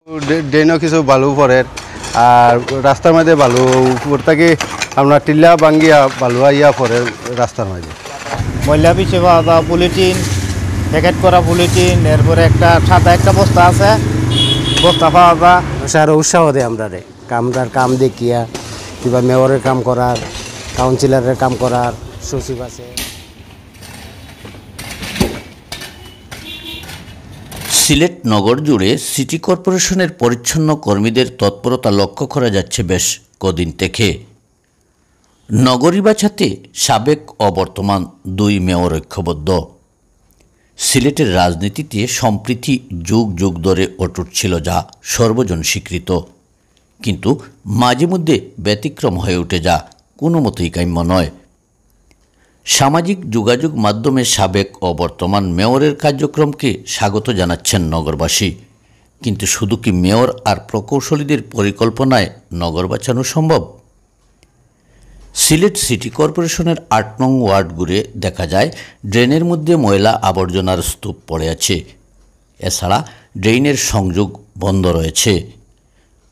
ড্রেনও কিছু বালু পড়ে আর রাস্তার মধ্যে বালু উপর থেকে আপনার টিল্লা ভাঙ্গিয়া বালু আইয়া পড়ে রাস্তার মাঝে। ময়লা পিছিয়ে পাওয়া যায় পলিথিন, প্যাকেট করা পলিথিন, এরপরে একটা সাদা একটা বস্তা আছে, বস্তা পাওয়া যায়। আরও উৎসাহ দেয় আমরা কামদার কাম দেখিয়া কিংবা মেয়রের কাম করার, কাউন্সিলরের কাম করার, সচিব আছে। সিলেট নগর জুড়ে সিটি কর্পোরেশনের পরিচ্ছন্ন কর্মীদের তৎপরতা লক্ষ্য করা যাচ্ছে বেশ কদিন থেকে। নগরী বাঁচাতে সাবেক ও বর্তমান দুই মেয়র ঐক্যবদ্ধ। সিলেটের রাজনীতিতে সম্প্রীতি যুগ যুগ ধরে অটুট ছিল, যা সর্বজন স্বীকৃত, কিন্তু মাঝে মধ্যে ব্যতিক্রম হয়ে উঠে যা কোনো মতেই কাম্য নয়। সামাজিক যোগাযোগ মাধ্যমে সাবেক ও বর্তমান মেয়রের কার্যক্রমকে স্বাগত জানাচ্ছেন নগরবাসী, কিন্তু শুধু কি মেয়র আর প্রকৌশলীদের পরিকল্পনায় নগর বাঁচানো সম্ভব? সিলেট সিটি কর্পোরেশনের ৮ নং ওয়ার্ড ঘুরে দেখা যায় ড্রেনের মধ্যে ময়লা আবর্জনার স্তূপ পড়ে আছে। এছাড়া ড্রেনের সংযোগ বন্ধ রয়েছে।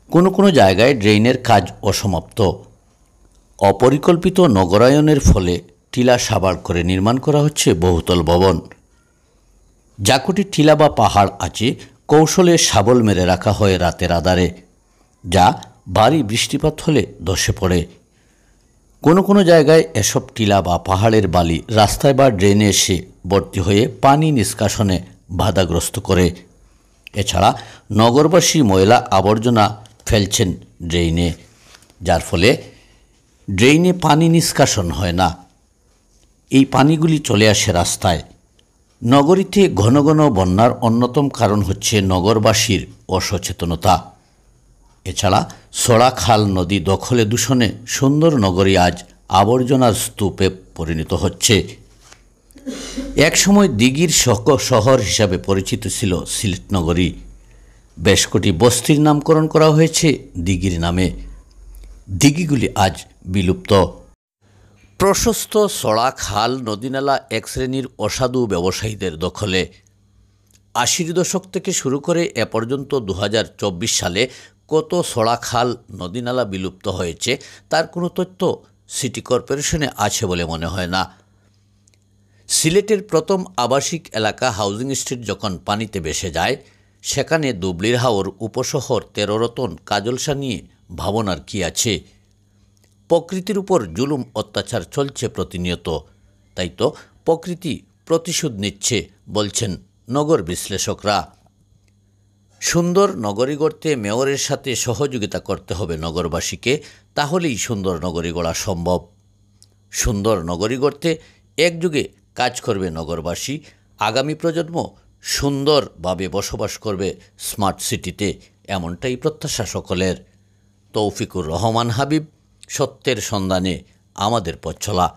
কোনো কোনো জায়গায় ড্রেনের কাজ অসমাপ্ত। অপরিকল্পিত নগরায়নের ফলে টিলা সাবাড় করে নির্মাণ করা হচ্ছে বহুতল ভবন। যাকুটি টিলা বা পাহাড় আছে কৌশলে শাবল মেরে রাখা হয় রাতের আধারে, যা ভারী বৃষ্টিপাত হলে ধসে পড়ে। কোনো কোনো জায়গায় এসব টিলা বা পাহাড়ের বালি রাস্তায় বা ড্রেনে এসে ভর্তি হয়ে পানি নিষ্কাশনে বাধাগ্রস্ত করে। এছাড়া নগরবাসী ময়লা আবর্জনা ফেলছেন ড্রেনে, যার ফলে ড্রেনে পানি নিষ্কাশন হয় না। এই পানিগুলি চলে আসে রাস্তায়। নগরীতে ঘন ঘন বন্যার অন্যতম কারণ হচ্ছে নগরবাসীর অসচেতনতা। এছাড়া সড়া খাল নদী দখলে দূষণে সুন্দর নগরী আজ আবর্জনার স্তূপে পরিণত হচ্ছে। একসময় দিঘির শহর হিসাবে পরিচিত ছিল সিলেট নগরী। বেশ কটি বস্তির নামকরণ করা হয়েছে দিঘির নামে। দিঘিগুলি আজ বিলুপ্ত। প্রশস্ত সড়া খাল নদীনালা এক শ্রেণীর অসাধু ব্যবসায়ীদের দখলে। ৮০ দশক থেকে শুরু করে এ পর্যন্ত ২০২৪ সালে কত সড়া খাল নদীনালা বিলুপ্ত হয়েছে তার কোনো তথ্য সিটি কর্পোরেশনে আছে বলে মনে হয় না। সিলেটের প্রথম আবাসিক এলাকা হাউজিং স্ট্রিট যখন পানিতে ভেসে যায়, সেখানে দুবলির হাওর উপশহর ১৩ রতন কাজলসা নিয়ে ভাবনার কি আছে? প্রকৃতির উপর জুলুম অত্যাচার চলছে প্রতিনিয়ত, তাই তো প্রকৃতি প্রতিশোধ নিচ্ছে বলছেন নগর বিশ্লেষকরা। সুন্দর নগরী গড়তে মেয়রের সাথে সহযোগিতা করতে হবে নগরবাসীকে, তাহলেই সুন্দর নগরী গড়া সম্ভব। সুন্দর নগরী গড়তে একযোগে কাজ করবে নগরবাসী। আগামী প্রজন্ম সুন্দরভাবে বসবাস করবে স্মার্ট সিটিতে, এমনটাই প্রত্যাশা সকলের। তৌফিকুর রহমান হাবিব, সত্যের সন্ধানে আমাদের পথ চলা।